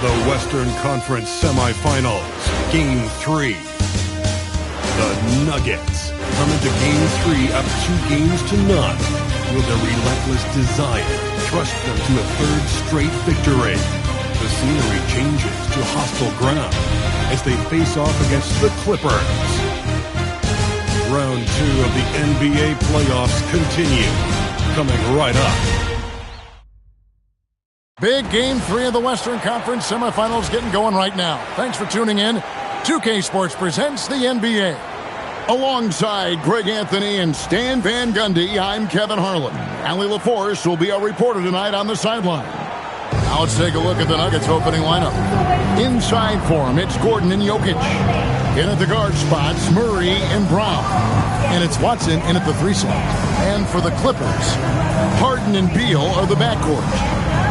The Western Conference Semifinals, Game 3. The Nuggets come into Game 3 up 2 games to none. Will their relentless desire thrust them to a third straight victory? The scenery changes to hostile ground as they face off against the Clippers. Round 2 of the NBA playoffs continue, coming right up. Big Game 3 of the Western Conference Semifinals getting going right now. Thanks for tuning in. 2K Sports presents the NBA. Alongside Greg Anthony and Stan Van Gundy, I'm Kevin Harlan. Allie LaForce will be our reporter tonight on the sideline. Now let's take a look at the Nuggets opening lineup. Inside for him, it's Gordon and Jokic. In at the guard spots, Murray and Brown. And it's Watson in at the 3 slot. And for the Clippers, Harden and Beal are the backcourt.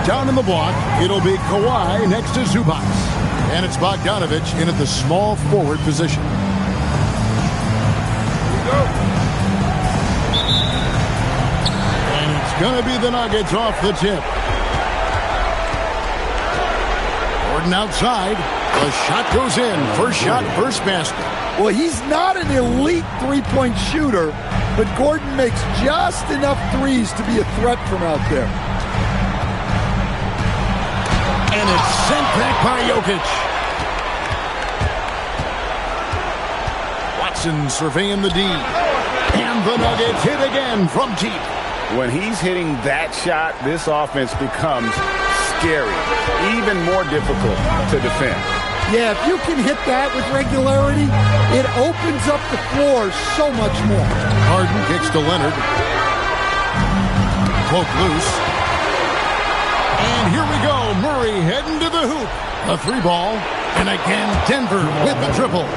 Down in the block, it'll be Kawhi next to Zubac. And it's Bogdanović in at the small forward position. And it's going to be the Nuggets off the tip. Gordon outside. The shot goes in. First shot, first basket. Well, he's not an elite three-point shooter, but Gordon makes just enough threes to be a threat from out there. And it's sent back by Jokic. Watson surveying the D. And the Nuggets hit again from deep. When he's hitting that shot, this offense becomes scary, even more difficult to defend. Yeah, if you can hit that with regularity, it opens up the floor so much more. Harden kicks to Leonard. Cloak loose. And here we go. Murray heading to the hoop. A 3-ball. And again, Denver with the triple.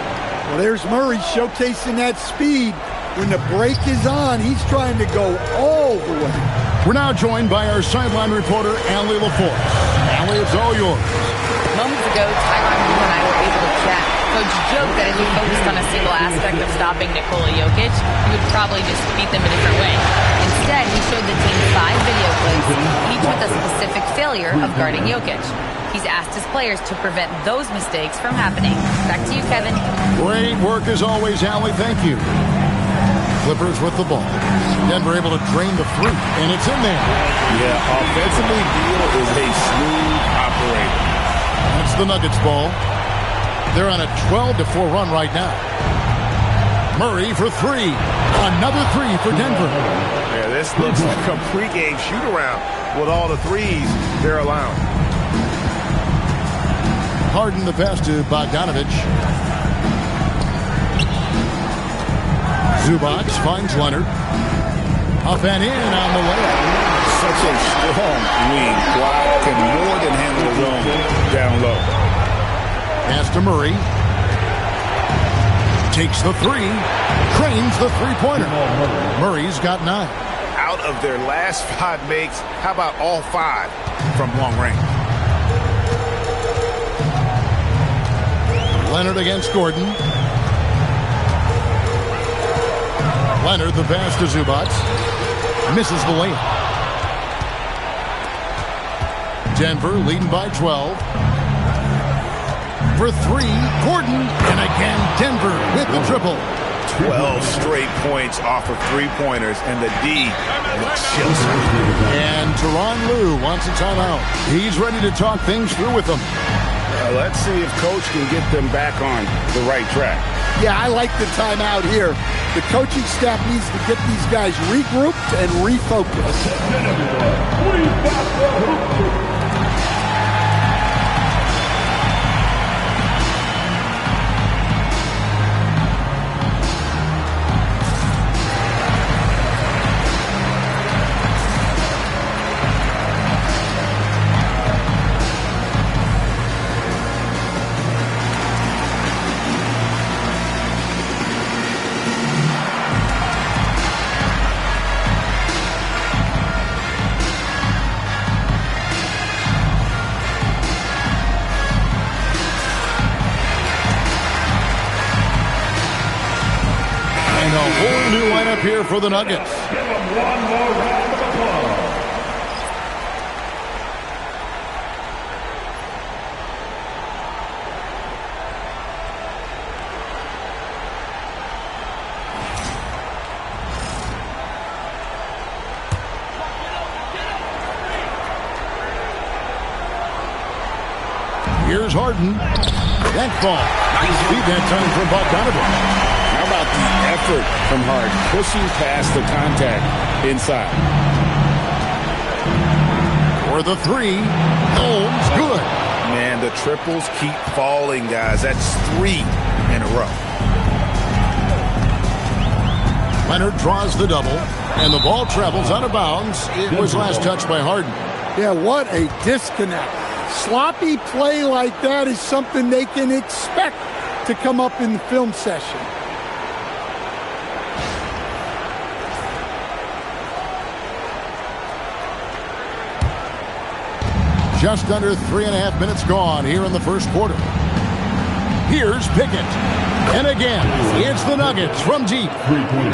Well, there's Murray showcasing that speed. When the break is on, he's trying to go all the way. We're now joined by our sideline reporter, Allie LaForce. Allie, it's all yours. Moments ago, Tyronn Lue and I were able to chat. Coach joked that if he focused on a single aspect of stopping Nikola Jokic, he would probably just beat them a different way. Instead, he showed the team 5 video clips, each with a specific failure of guarding Jokic. He's asked his players to prevent those mistakes from happening. Back to you, Kevin. Great work as always, Allie. Thank you. Clippers with the ball. Denver able to drain the 3, and it's in there. Yeah, offensively, Beal is a smooth operator. That's the Nuggets ball. They're on a 12-4 run right now. Murray for 3. Another 3 for Denver. Yeah, this looks like a pregame shoot-around with all the threes they're allowing. Harden the pass to Bogdanović. Zubac finds Leonard. Up and in on the layup. Such a strong wing. Block can more than handle his own down low. Pass to Murray. Takes the 3. Cranes the 3-pointer. Murray's got 9. Out of their last 5 makes, how about all 5 from long range? Leonard against Gordon. Leonard the pass to Zubac. Misses the layup. Denver leading by 12. For 3, Gordon. And again, Denver with the triple. 12 straight points off of 3-pointers, and the D looks chills. And Tyronn Lue wants a timeout. He's ready to talk things through with them. Let's see if Coach can get them back on the right track. Yeah, I like the timeout here. The coaching staff needs to get these guys regrouped and refocused. And a whole new lineup here for the Nuggets. Give them one more round of applause. Here's Harden. That ball. Nice feed that time from Bogdanovich. How about the effort from Harden, pushing past the contact inside? For the three. Holmes, good. Man, the triples keep falling, guys. That's 3 in a row. Leonard draws the double, and the ball travels out of bounds. It was last touched by Harden. Yeah, what a disconnect. Sloppy play like that is something they can expect to come up in the film session. Just under 3.5 minutes gone here in the first quarter. Here's Pickett. And again, it's the Nuggets from deep.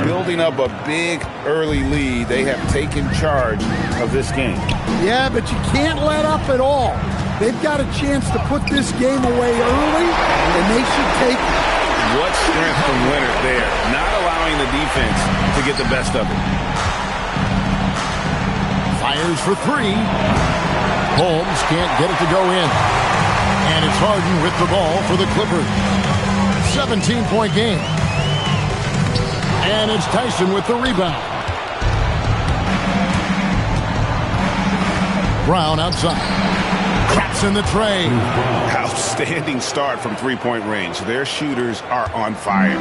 Building up a big early lead, they have taken charge of this game. Yeah, but you can't let up at all. They've got a chance to put this game away early, and they should take it. What strength from Leonard there, not allowing the defense to get the best of it. Fires for three. Holmes can't get it to go in. And it's Harden with the ball for the Clippers. 17-point game. And it's Tyson with the rebound. Brown outside. Traps in the tray. Outstanding start from three-point range. Their shooters are on fire.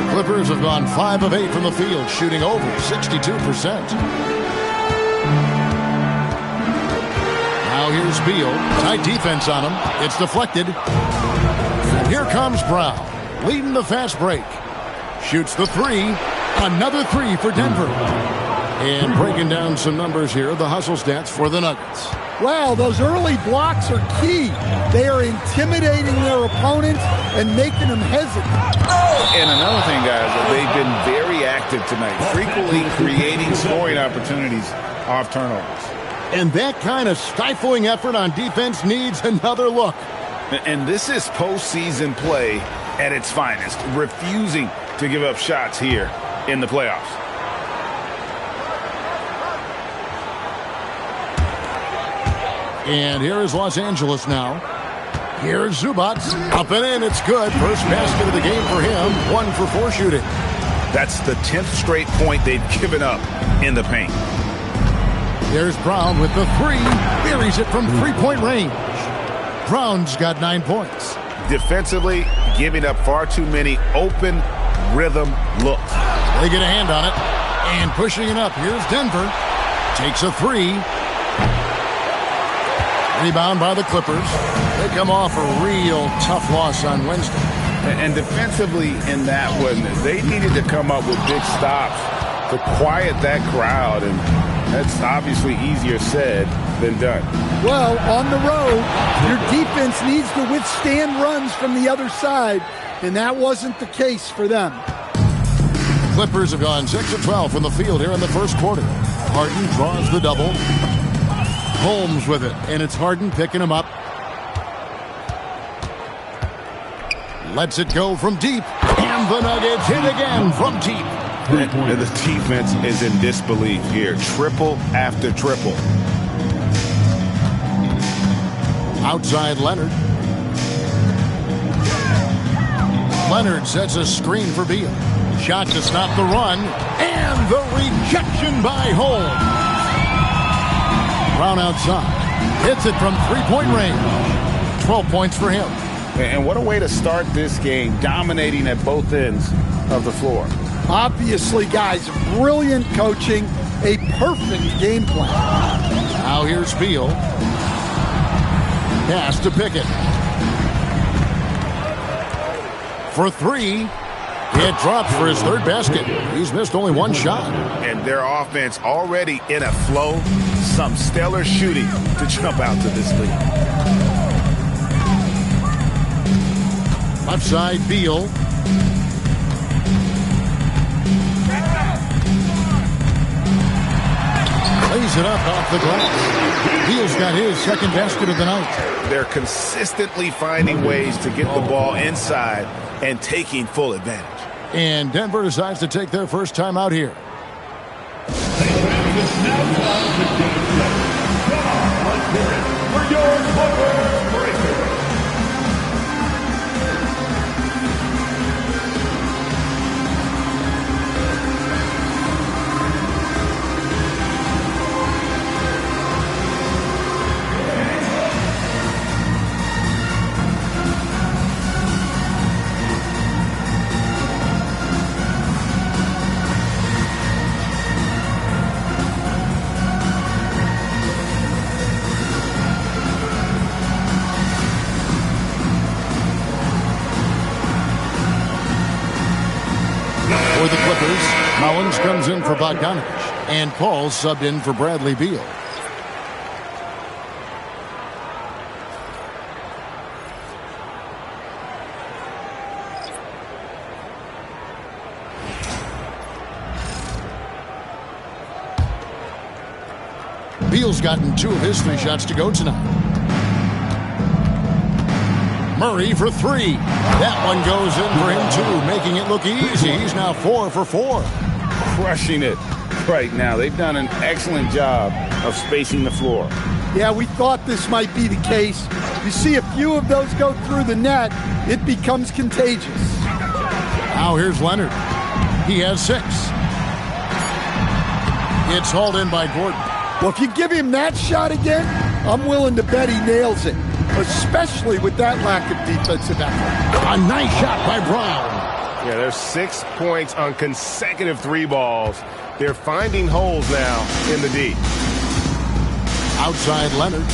The Clippers have gone 5 of 8 from the field, shooting over 62%. Now here's Beal. Tight defense on him. It's deflected. And here comes Brown, leading the fast break. Shoots the three. Another three for Denver. And breaking down some numbers here, the hustle stats for the Nuggets. Well, those early blocks are key. They are intimidating their opponent and making them hesitant. And another thing, guys, they've been very active tonight, frequently creating scoring opportunities off turnovers. And that kind of stifling effort on defense needs another look. And this is postseason play at its finest, refusing to give up shots here in the playoffs. And here is Los Angeles now. Here's Zubac. Up and in. It's good. First basket of the game for him. 1 for 4 shooting. That's the 10th straight point they've given up in the paint. There's Brown with the three. Buries it from three-point range. Brown's got 9 points. Defensively, giving up far too many open rhythm looks. They get a hand on it. And pushing it up. Here's Denver. Takes a three. Rebound by the Clippers. They come off a real tough loss on Wednesday. And defensively in that one, they needed to come up with big stops to quiet that crowd. And that's obviously easier said than done. Well, on the road, your defense needs to withstand runs from the other side, and that wasn't the case for them. Clippers have gone 6 of 12 from the field here in the first quarter. Harden draws the double. Holmes with it, and it's Harden picking him up. Lets it go from deep, and the Nuggets hit again from deep. And the defense is in disbelief here. Triple after triple. Outside Leonard. Leonard sets a screen for Beal. Shot to stop the run, and the rejection by Holmes. Brown outside. Hits it from three-point range. 12 points for him. And what a way to start this game, dominating at both ends of the floor. Obviously, guys, brilliant coaching, a perfect game plan. Now here's Beal. Pass to Pickett. For three. It drops for his third basket. He's missed only 1 shot. And their offense already in a flow. Some stellar shooting to jump out to this lead. Left side, Beal. Lays it up off the glass. Beal's got his second basket of the night. They're consistently finding ways to get the ball inside and taking full advantage. And Denver decides to take their first time out here. For your Clippers breaker. For the Clippers, Mullins comes in for Bogdanovich, and Paul subbed in for Bradley Beal. Beal's gotten 2 of his 3 shots to go tonight. Murray for 3. That one goes in for him too, making it look easy. He's now 4 for 4. Crushing it right now. They've done an excellent job of spacing the floor. Yeah, we thought this might be the case. You see a few of those go through the net, it becomes contagious. Now here's Leonard. He has 6. It's hauled in by Gordon. Well, if you give him that shot again, I'm willing to bet he nails it, especially with that lack of defensive effort. A nice shot by Brown. Yeah, there's 6 points on consecutive 3 balls. They're finding holes now in the D. Outside Leonard.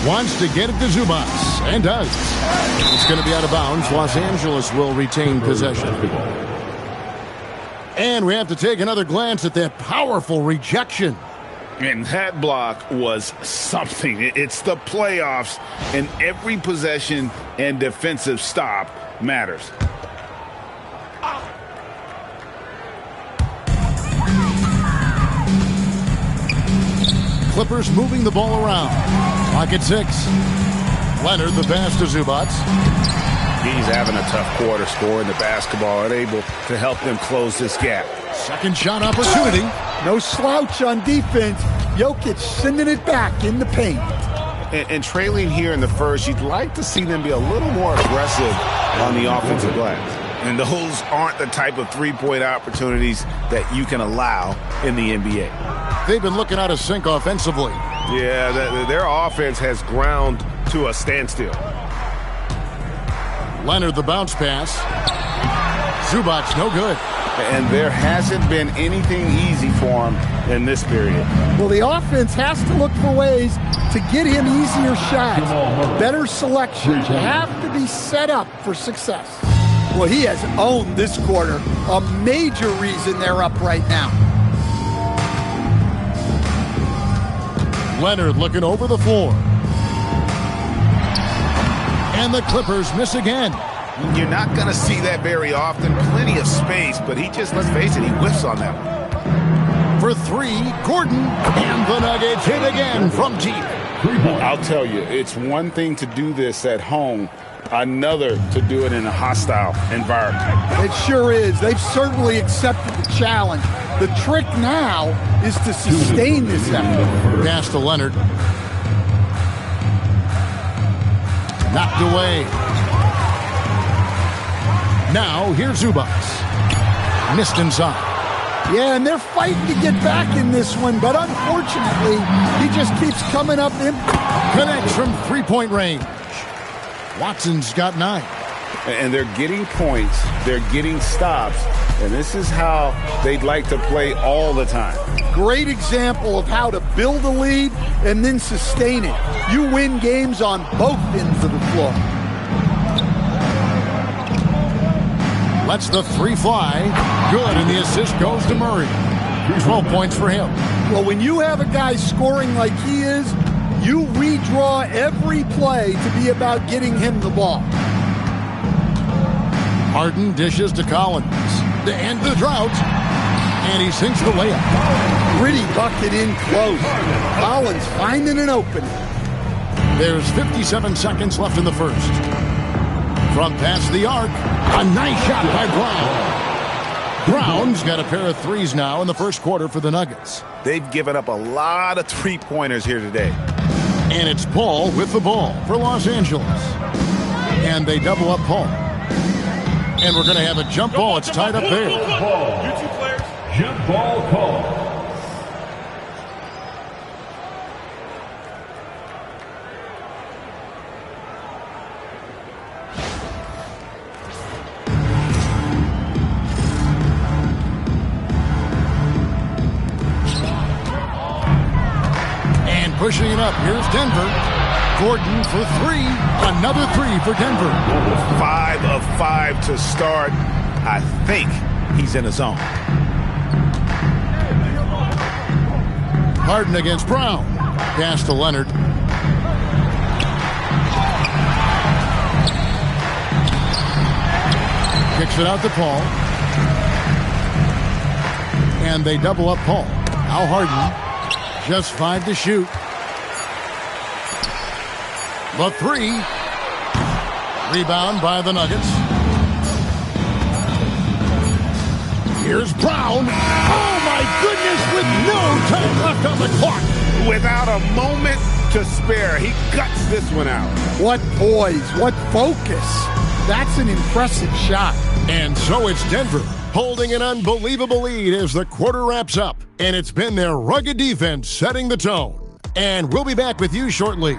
Wants to get it to Zubac, and does. It's going to be out of bounds. Los Angeles will retain possession. And we have to take another glance at that powerful rejection. And that block was something. It's the playoffs, and every possession and defensive stop matters. Clippers moving the ball around. Clock at 6. Leonard, the pass to Zubac. He's having a tough quarter, scoring the basketball and able to help them close this gap. Second shot opportunity. No slouch on defense. Jokic sending it back in the paint. And trailing here in the first, you'd like to see them be a little more aggressive on the offensive glass. And those aren't the type of three-point opportunities that you can allow in the NBA. They've been looking out of sync offensively. Yeah, their offense has ground to a standstill. Leonard, the bounce pass. Zubac, no good. And there hasn't been anything easy for him in this period. Well, the offense has to look for ways to get him easier shots, better selection. You have to be set up for success. Well, he has owned this quarter, a major reason they're up right now. Leonard looking over the floor. And the Clippers miss again. You're not going to see that very often. Plenty of space, but he just, let's face it, he whiffs on that one. For 3, Gordon. And the Nuggets hit again from deep. I'll tell you, it's one thing to do this at home, another to do it in a hostile environment. It sure is. They've certainly accepted the challenge. The trick now is to sustain this effort. Pass to Leonard. Knocked away. Now, here's Zubac. Missed inside. Yeah, and they're fighting to get back in this one, but unfortunately, he just keeps coming up empty. Connects from three-point range. Watson's got 9. And they're getting points, they're getting stops, and this is how they'd like to play all the time. Great example of how to build a lead and then sustain it. You win games on both ends of the floor. Lets the 3 fly. Good, and the assist goes to Murray. 12 points for him. Well, when you have a guy scoring like he is, you redraw every play to be about getting him the ball. Harden dishes to Collins. To end the drought. And he sinks the layup. Gritty bucket in close. Collins finding an opening. There's 57 seconds left in the first. From past the arc, a nice shot by Brown. Brown's got a pair of threes now in the first quarter for the Nuggets. They've given up a lot of three-pointers here today. And it's Paul with the ball for Los Angeles. And they double up Paul. And we're going to have a jump ball. It's tied up there. You 2 players, jump ball call. Pushing it up. Here's Denver. Gordon for 3. Another 3 for Denver. 5 of 5 to start. I think he's in his zone. Harden against Brown. Pass to Leonard. Kicks it out to Paul. And they double up Paul. Now Harden. Just 5 to shoot. The 3. Rebound by the Nuggets. Here's Brown. Oh, my goodness, with no time left on the clock. Without a moment to spare, he cuts this one out. What poise, what focus. That's an impressive shot. And so it's Denver holding an unbelievable lead as the quarter wraps up. And it's been their rugged defense setting the tone. And we'll be back with you shortly.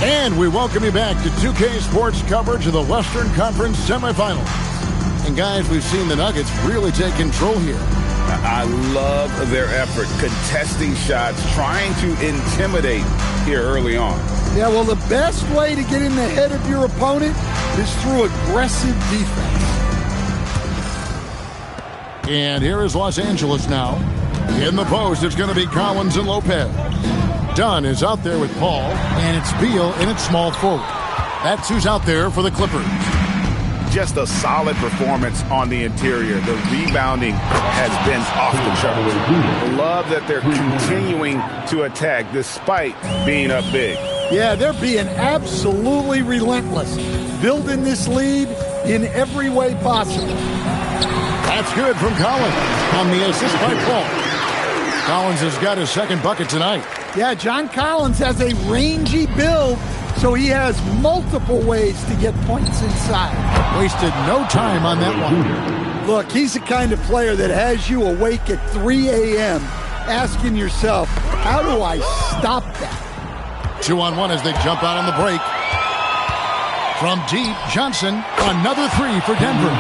And we welcome you back to 2K Sports coverage of the Western Conference Semifinals. And guys, we've seen the Nuggets really take control here. I love their effort, contesting shots, trying to intimidate here early on. Yeah, well, the best way to get in the head of your opponent is through aggressive defense. And here is Los Angeles now. In the post, it's going to be Collins and Lopez. Dunn is out there with Paul, and it's Beal in its small forward. That's who's out there for the Clippers. Just a solid performance on the interior. The rebounding has been off the charts. Love that they're continuing to attack despite being up big. Yeah, they're being absolutely relentless, building this lead in every way possible. That's good from Collins on the assist by Paul. Collins has got his second bucket tonight. Yeah, John Collins has a rangy build, so he has multiple ways to get points inside. Wasted no time on that one. Look, he's the kind of player that has you awake at 3 a.m. asking yourself, how do I stop that? 2-on-1 as they jump out on the break. From deep, Johnson, another 3 for Denver.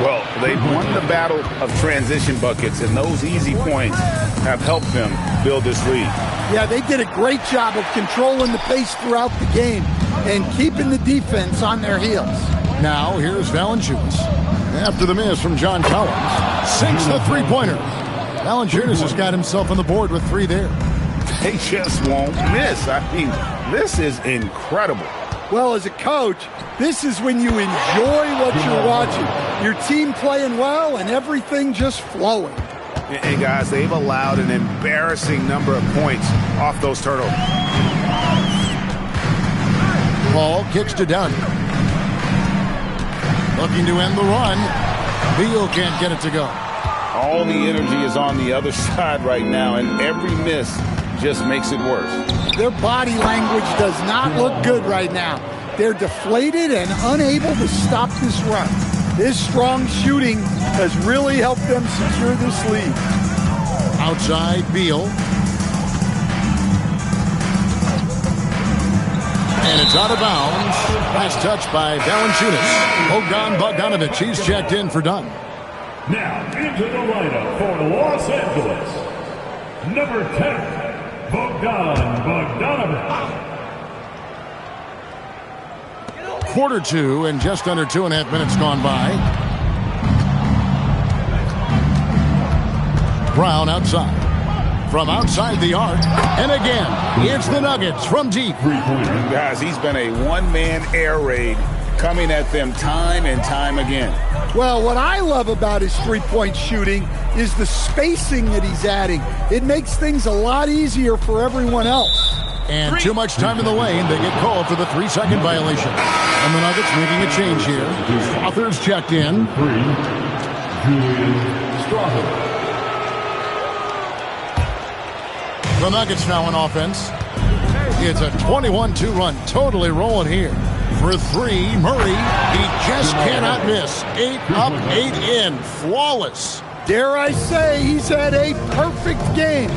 Well, they've won the battle of transition buckets, and those easy points have helped them build this lead. Yeah, they did a great job of controlling the pace throughout the game and keeping the defense on their heels. Now, here's Valanciunas. After the miss from John Collins, sinks the three-pointer. Valanciunas has got himself on the board with 3 there. They just won't miss. I mean, this is incredible. Well, as a coach, this is when you enjoy what you're watching. Your team playing well and everything just flowing. And guys, they've allowed an embarrassing number of points off those turnovers. Paul kicks to Dunn. Looking to end the run. Beal can't get it to go. All the energy is on the other side right now, and every miss just makes it worse. Their body language does not look good right now. They're deflated and unable to stop this run. This strong shooting has really helped them secure this lead. Outside, Beal. And it's out of bounds. Nice touch by Valanciunas. Bogdanovich, he's checked in for Dunn. Now into the lineup for Los Angeles, number 10, Bogdanovich. Quarter 2 and just under 2.5 minutes gone by. Brown outside. From outside the arc. And again, it's the Nuggets from deep. Guys, he's been a one-man air raid coming at them time and time again. Well, what I love about his three-point shooting is the spacing that he's adding. It makes things a lot easier for everyone else. And too much time in the lane. They get called for the 3-second violation. And the Nuggets making a change here. Authors checked in. The Nuggets now in offense. It's a 21-2 run. Totally rolling here. For 3, Murray. He just cannot miss. 8 up, 8 in. Flawless. Dare I say he's had a perfect game.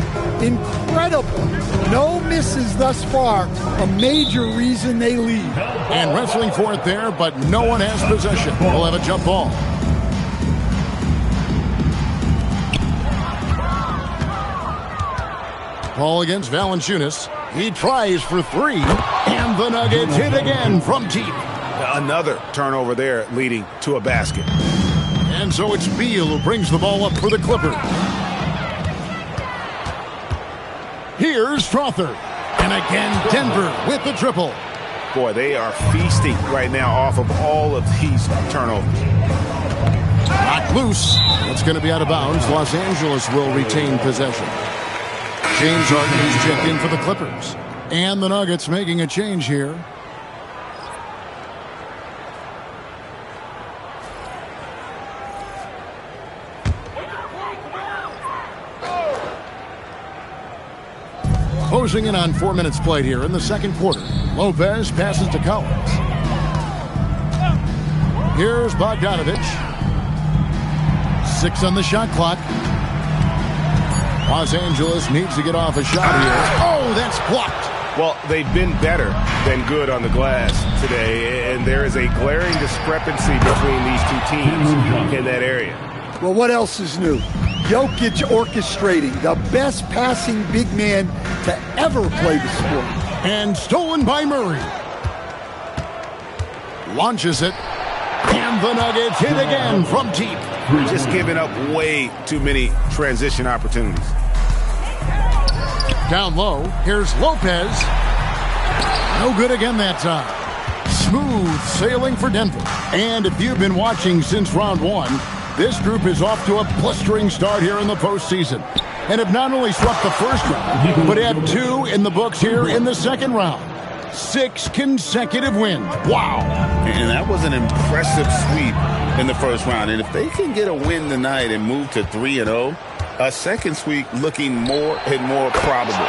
Incredible. No misses thus far. A major reason they lead. And wrestling for it there, but no one has possession. We'll have a jump ball. Ball against Valanciunas. He tries for three, and the Nuggets hit again from deep. Another turnover there leading to a basket. And so it's Beal who brings the ball up for the Clippers. Here's Strother. And again, Denver with the triple. Boy, they are feasting right now off of all of these turnovers. Knocked loose. It's going to be out of bounds. Los Angeles will retain possession. James Harden is checked in for the Clippers. And the Nuggets making a change here. Closing in on 4 minutes played here in the second quarter. Lopez passes to Collins. Here's Bogdanovich. 6 on the shot clock. Los Angeles needs to get off a shot here. Oh, that's blocked. Well, they've been better than good on the glass today, and there is a glaring discrepancy between these two teams in that area. Well, what else is new? Jokic orchestrating the best passing big man to ever play the sport. And stolen by Murray. Launches it. And the Nuggets hit again from deep. Just giving up way too many transition opportunities. Down low, here's Lopez. No good again that time. Smooth sailing for Denver. And if you've been watching since round 1, this group is off to a blistering start here in the postseason. And have not only swept the first round, but have 2 in the books here in the second round. 6 consecutive wins. Wow. And that was an impressive sweep in the first round. And if they can get a win tonight and move to 3-0, a second sweep looking more and more probable.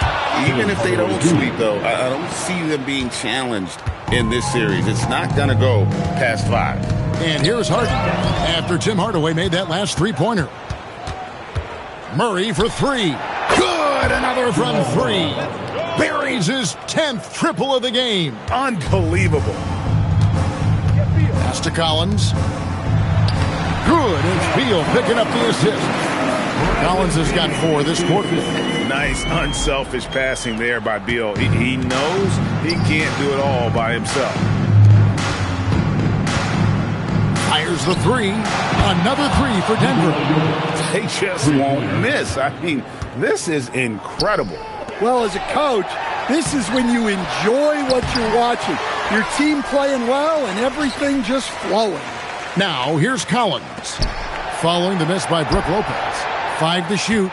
Even if they don't sweep, though, I don't see them being challenged in this series. It's not going to go past 5. And here's Harden after Tim Hardaway made that last three-pointer. Murray for 3. Good! Another from 3. Buries his 10th triple of the game. Unbelievable. Pass to Collins. Good, and Beal picking up the assist. Collins has got 4 this quarter. Nice, unselfish passing there by Beal. He knows he can't do it all by himself. Fires the 3. Another 3 for Denver. They just won't miss. I mean, this is incredible. Well, as a coach, this is when you enjoy what you're watching. Your team playing well and everything just flowing. Now, here's Collins. Following the miss by Brook Lopez. 5 to shoot.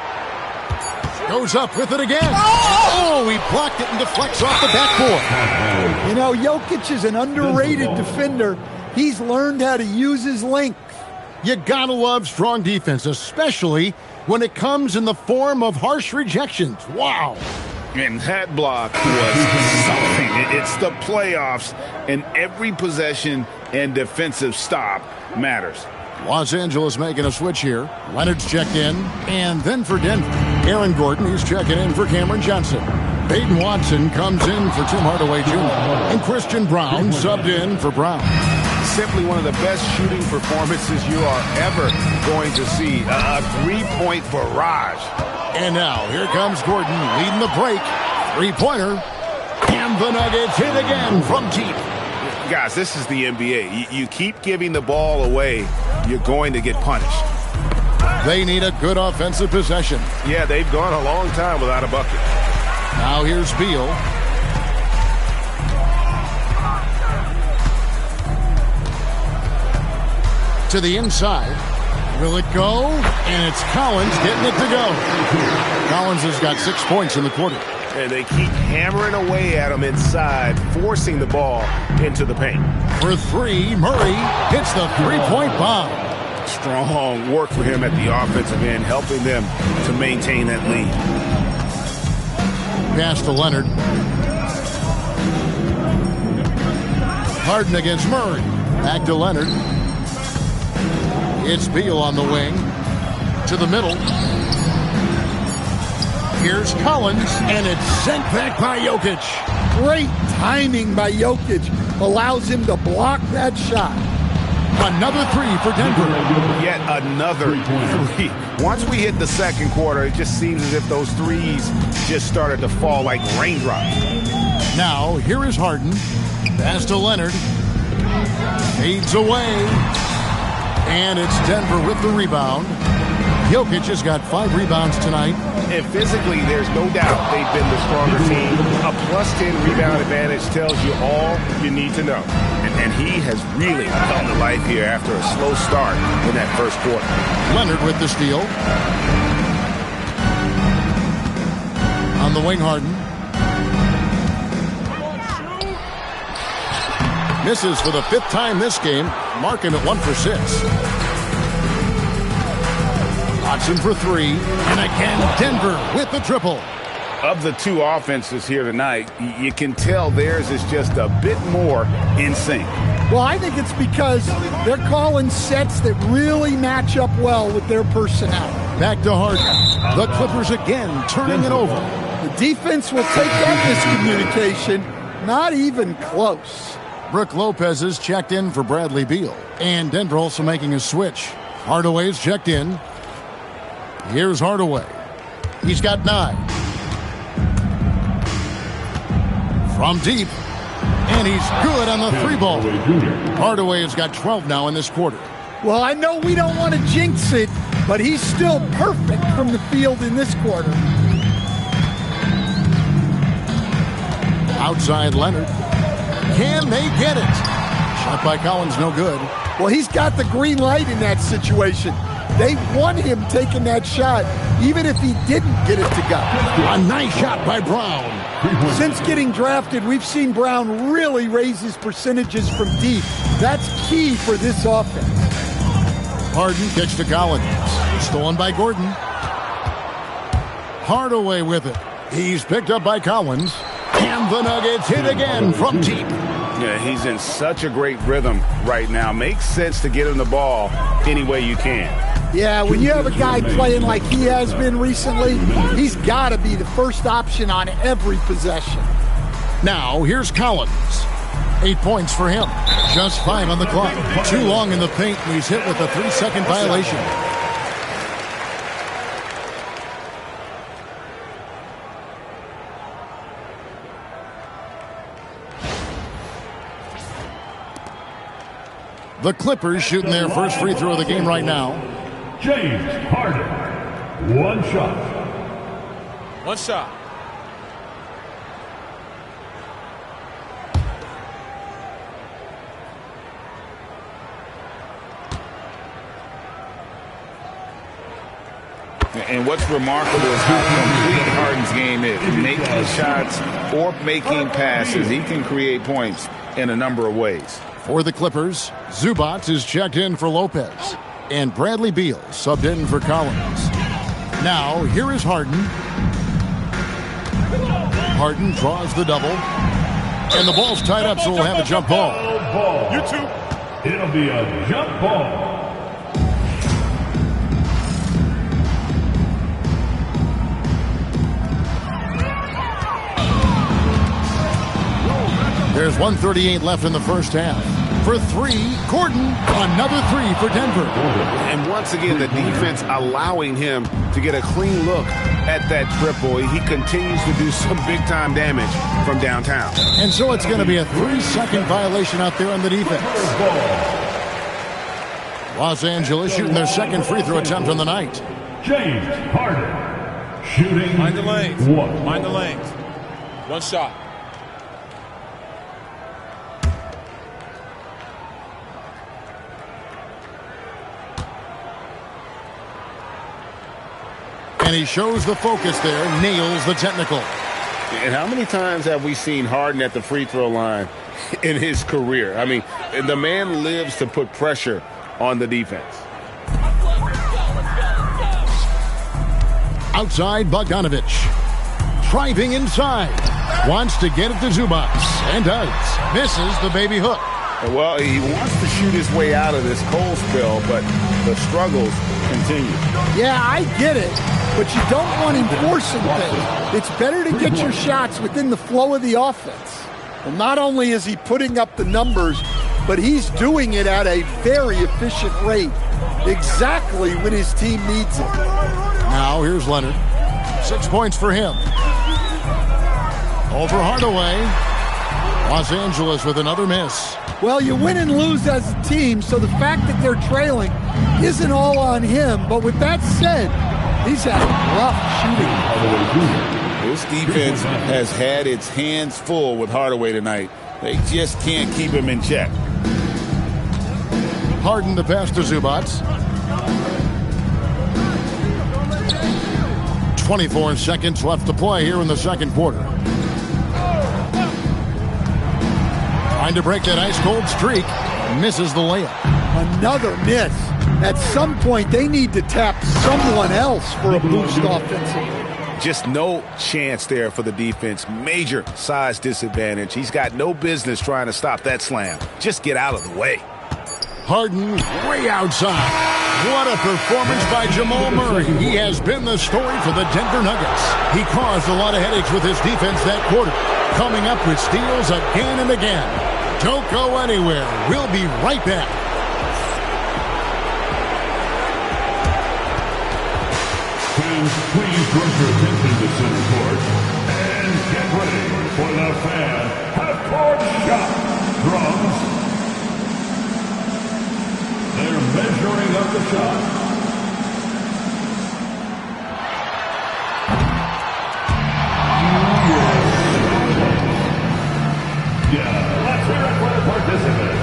Goes up with it again. Oh, he blocked it and deflects off the backboard. You know, Jokic is an underrated defender. He's learned how to use his length. You gotta love strong defense, especially when it comes in the form of harsh rejections. Wow. And that block was something. It's the playoffs, and every possession and defensive stop matters. Los Angeles making a switch here. Leonard's checked in, and then for Denver, Aaron Gordon, who's checking in for Cameron Johnson. Peyton Watson comes in for Tim Hardaway Jr. And Christian Brown subbed in for Brown. Simply one of the best shooting performances you are ever going to see. A three-point barrage. And now, here comes Gordon leading the break. Three-pointer. And the Nuggets hit again from deep. Guys, this is the NBA. You keep giving the ball away, you're going to get punished. They need a good offensive possession. Yeah, they've gone a long time without a bucket. Now here's Beal. To the inside. Will it go? And it's Collins getting it to go. Collins has got 6 points in the quarter. And they keep hammering away at him inside, forcing the ball into the paint. For 3, Murray hits the three-point bomb. Strong work for him at the offensive end, helping them to maintain that lead. Pass to Leonard. Harden against Murray. Back to Leonard. It's Beal on the wing. To the middle. Here's Collins, and it's sent back by Jokic. Great timing by Jokic allows him to block that shot. Another three for Denver. Yet another three. Once we hit the second quarter, it just seems as if those threes just started to fall like raindrops. Now, here is Harden. Pass to Leonard. Fades away. And it's Denver with the rebound. Jokic has got 5 rebounds tonight. And physically, there's no doubt they've been the stronger team. A +10 rebound advantage tells you all you need to know. And he has really come to life here after a slow start in that first quarter. Leonard with the steal. On the wing, Harden. Misses for the 5th time this game. Mark him at 1 for 6. Watson for 3. And again, Denver with the triple. Of the two offenses here tonight, you can tell theirs is just a bit more in sync. Well, I think it's because they're calling sets that really match up well with their personnel. Back to Harden. The Clippers again turning it over. The defense will take that miscommunication. Not even close. Brook Lopez is checked in for Bradley Beal. And Denver also making a switch. Hardaway's checked in. Here's Hardaway. He's got 9. From deep. And he's good on the 3-ball. Hardaway has got 12 now in this quarter. Well, I know we don't want to jinx it, but he's still perfect from the field in this quarter. Outside Leonard. Can they get it? Shot by Collins, no good. Well, he's got the green light in that situation. They want him taking that shot, even if he didn't get it to go. A nice shot by Brown. Since getting drafted, we've seen Brown really raise his percentages from deep. That's key for this offense. Harden kicks to Collins. Stolen by Gordon. Hardaway with it. He's picked up by Collins. And the Nuggets hit again from deep. Yeah, he's in such a great rhythm right now. Makes sense to get him the ball any way you can. Yeah, when you have a guy playing like he has been recently, he's got to be the first option on every possession. Now, here's Collins. 8 points for him. Just 5 on the clock. Too long in the paint, and he's hit with a 3-second violation. The Clippers shooting their first free throw of the game right now. James Harden. One shot. One shot. And what's remarkable is how complete Harden's game is. Making shots or making passes. He can create points in a number of ways. For the Clippers, Zubac is checked in for Lopez. And Bradley Beal subbed in for Collins. Now, here is Harden. Harden draws the double. And the ball's tied up, so we'll have a jump ball. You too. It'll be a jump ball. There's 1:38 left in the first half. For 3, Gordon. Another 3 for Denver. And once again, the defense allowing him to get a clean look at that triple. He continues to do some big-time damage from downtown. And so it's going to be a 3-second violation out there on the defense. Los Angeles shooting their second free throw attempt on the night. James Harden. Shooting. Mind the lanes. One. Mind the lanes. One shot. And he shows the focus there, nails the technical. And how many times have we seen Harden at the free throw line in his career? I mean, the man lives to put pressure on the defense. Outside, Bogdanovich. Driving inside. Wants to get it to Zubac. And does. Misses the baby hook. Well, he wants to shoot his way out of this cold spell, but the struggles continue. Yeah, I get it, but you don't want him forcing things. It's better to get your shots within the flow of the offense. Well, not only is he putting up the numbers, but he's doing it at a very efficient rate, exactly when his team needs it. Now here's Leonard. 6 points for him. Over Hardaway. Los Angeles with another miss. Well, you win and lose as a team, so the fact that they're trailing isn't all on him. But with that said, he's had rough shooting. This defense has had its hands full with Hardaway tonight. They just can't keep him in check. Harden the pass to Zubac. 24 seconds left to play here in the second quarter. Trying to break that ice-cold streak. Misses the layup. Another miss. At some point, they need to tap someone else for a boost offensively. Just no chance there for the defense. Major size disadvantage. He's got no business trying to stop that slam. Just get out of the way. Harden way outside. What a performance by Jamal Murray. He has been the story for the Denver Nuggets. He caused a lot of headaches with his defense that quarter, coming up with steals again and again. Don't go anywhere. We'll be right back. Fans, please bring your attention to center court and get ready for the fan half-court shot. Drums. They're measuring up the shot. Yeah, let's hear it for the participant.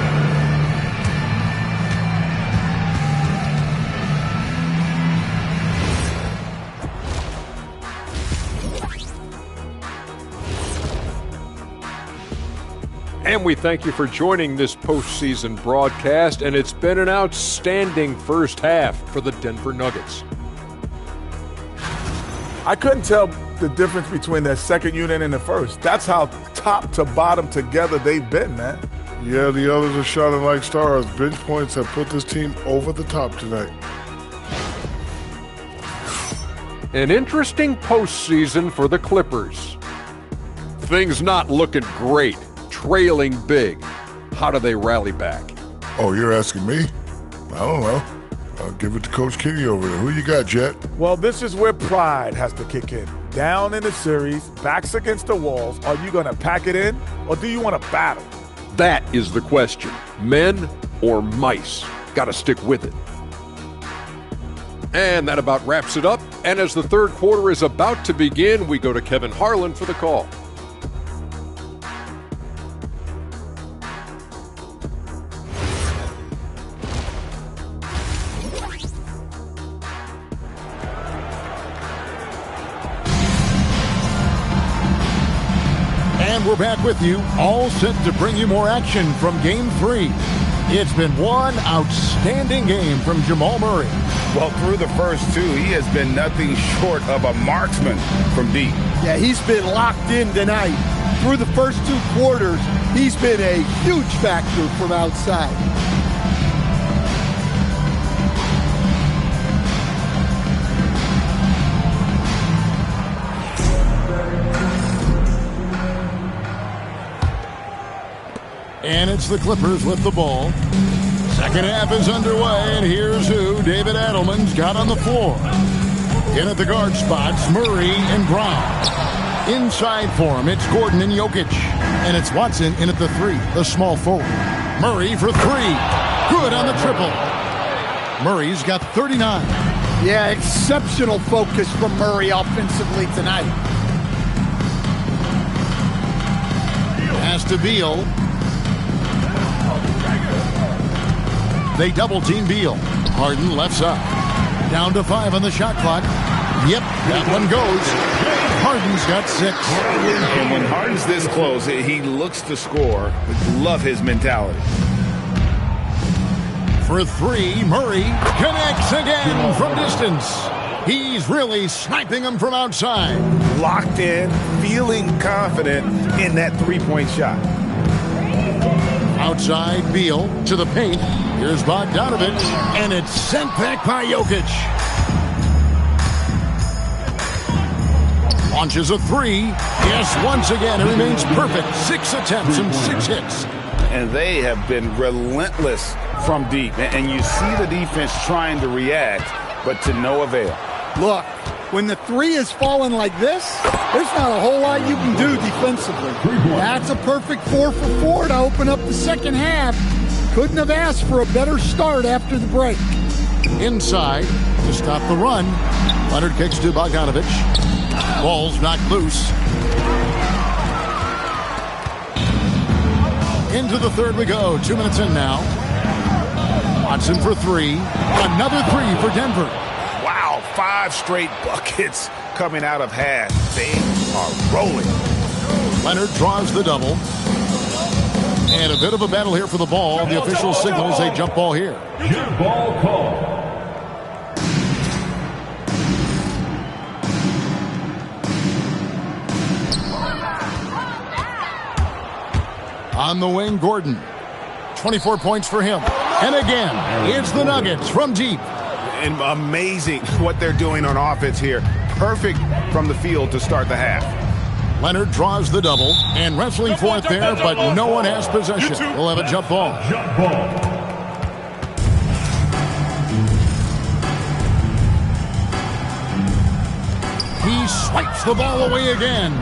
And we thank you for joining this postseason broadcast, and it's been an outstanding first half for the Denver Nuggets. I couldn't tell the difference between that second unit and the first. That's how top to bottom together they've been, man. Yeah, the others are shining like stars. Bench points have put this team over the top tonight. An interesting postseason for the Clippers. Things not looking great, trailing big. How do they rally back? Oh, you're asking me? I don't know. I'll give it to Coach Kenny over there. Who you got, Jet? Well, this is where pride has to kick in. Down in the series, backs against the walls. Are you going to pack it in, or do you want to battle? That is the question. Men or mice? Got to stick with it. And that about wraps it up. And as the third quarter is about to begin, we go to Kevin Harlan for the call. And we're back with you, all set to bring you more action from Game 3. It's been one outstanding game from Jamal Murray. Well, through the first two, he has been nothing short of a marksman from deep. Yeah, he's been locked in tonight. Through the first two quarters, he's been a huge factor from outside. And it's the Clippers with the ball. Second half is underway, and here's who David Adelman's got on the floor. In at the guard spots, Murray and Brown. Inside for him, it's Gordon and Jokic. And it's Watson in at the three, the small forward. Murray for three. Good on the triple. Murray's got 39. Yeah, exceptional focus from Murray offensively tonight. Pass to Beal. They double-team Beal. Harden left side. Down to 5 on the shot clock. Yep, that one goes. Harden's got 6. And when Harden's this close, he looks to score. Love his mentality. For 3, Murray connects again from distance. He's really sniping them from outside. Locked in, feeling confident in that three-point shot. Outside, Beal to the paint. Here's Bogdanovic, and it's sent back by Jokic. Launches a 3. Yes, once again, it remains perfect. 6 attempts and 6 hits. and they have been relentless from deep. And you see the defense trying to react, but to no avail. Look, when the three is falling like this, there's not a whole lot you can do defensively. That's a perfect 4 for 4 to open up the second half. Couldn't have asked for a better start after the break. Inside to stop the run. Leonard kicks to Bogdanovich. Ball's knocked loose. Into the third we go. 2 minutes in now. Watson for three. Another three for Denver. Wow, 5 straight buckets coming out of half. They are rolling. Leonard draws the double. And a bit of a battle here for the ball. The official signals a jump ball here. Jump ball call. On the wing, Gordon. 24 points for him. And again, it's the Nuggets from deep. And amazing what they're doing on offense here. Perfect from the field to start the half. Leonard draws the double and wrestling for it there, but no one has possession. We'll have a jump ball. Jump ball. He swipes the ball away again.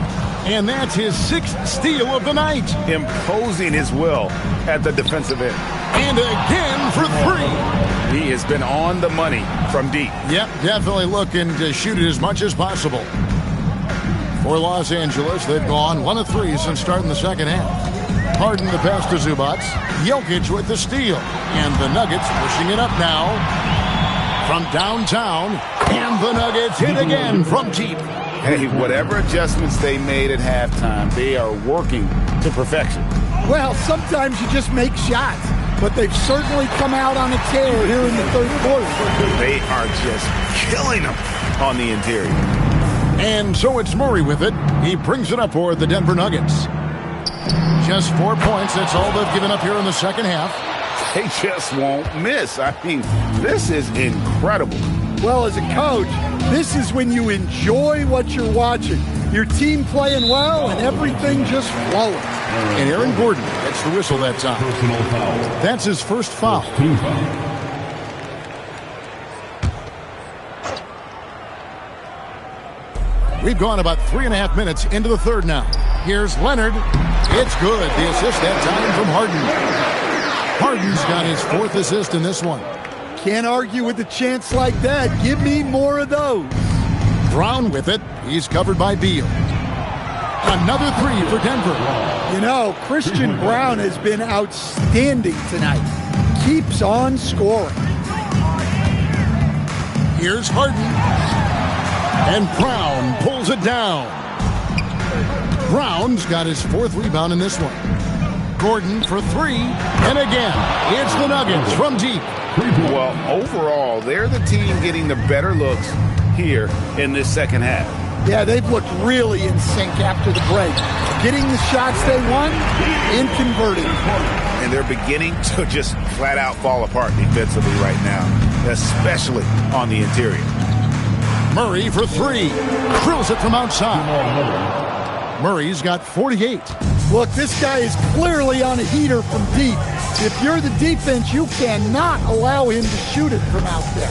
And that's his 6th steal of the night. Imposing his will at the defensive end. And again for three. He has been on the money from deep. Yep, definitely looking to shoot it as much as possible. For Los Angeles, they've gone 1 of 3 since starting the second half. Harden the pass to Zubac. Jokic with the steal. And the Nuggets pushing it up now from downtown. And the Nuggets hit again from deep. Hey, whatever adjustments they made at halftime, they are working to perfection. Well, sometimes you just make shots, but they've certainly come out on a tear here in the third quarter. They are just killing them on the interior. And so it's Murray with it. He brings it up for the Denver Nuggets. Just 4 points. That's all they've given up here in the second half. They just won't miss. I mean, this is incredible. Well, as a coach, this is when you enjoy what you're watching. Your team playing well and everything just flowing. And Aaron Gordon gets the whistle that time. Personal foul. That's his first foul. Team foul. We've gone about 3.5 minutes into the third now. Here's Leonard. It's good. The assist that time from Harden. Harden's got his 4th assist in this one. Can't argue with a chance like that. Give me more of those. Brown with it. He's covered by Beal. Another three for Denver. You know, Christian Brown has been outstanding tonight. Keeps on scoring. Here's Harden. And Brown pulls it down. Brown's got his 4th rebound in this one. Gordon for three. And again, it's the Nuggets from deep. Well, overall, they're the team getting the better looks here in this second half. Yeah, they've looked really in sync after the break. Getting the shots they want and converting. And they're beginning to just flat out fall apart defensively right now, especially on the interior. Murray for three. Drills it from outside. Murray's got 48. Look, this guy is clearly on a heater from deep. If you're the defense, you cannot allow him to shoot it from out there.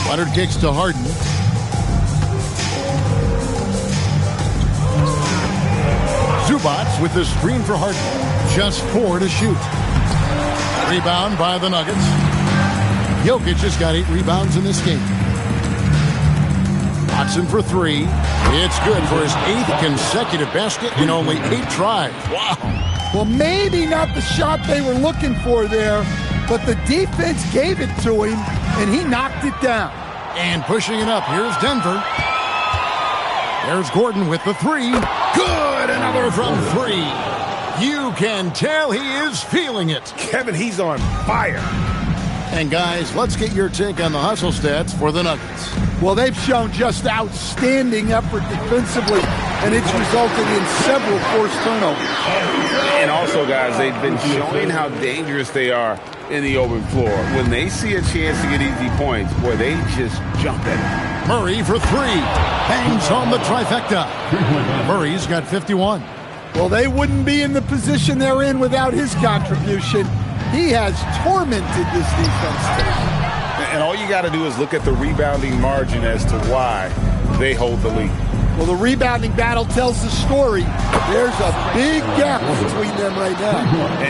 Leonard kicks to Harden. Zubac with the screen for Harden. Just 4 to shoot. Rebound by the Nuggets. Jokic has got 8 rebounds in this game. Watson for three. It's good for his 8th consecutive basket in only 8 tries. Wow. Well, maybe not the shot they were looking for there, but the defense gave it to him, and he knocked it down. And pushing it up, here's Denver. There's Gordon with the three. Good, another from 3. You can tell he is feeling it. Kevin, he's on fire. And guys, let's get your take on the hustle stats for the Nuggets. Well, they've shown just outstanding effort defensively, and it's resulted in several forced turnovers. And also, guys, they've been showing how dangerous they are in the open floor. When they see a chance to get easy points, boy, they just jump at it. Murray for 3. Bangs on the trifecta. Murray's got 51. Well, they wouldn't be in the position they're in without his contribution. He has tormented this defense today. And all you got to do is look at the rebounding margin as to why they hold the lead. Well, the rebounding battle tells the story. There's a big gap between them right now.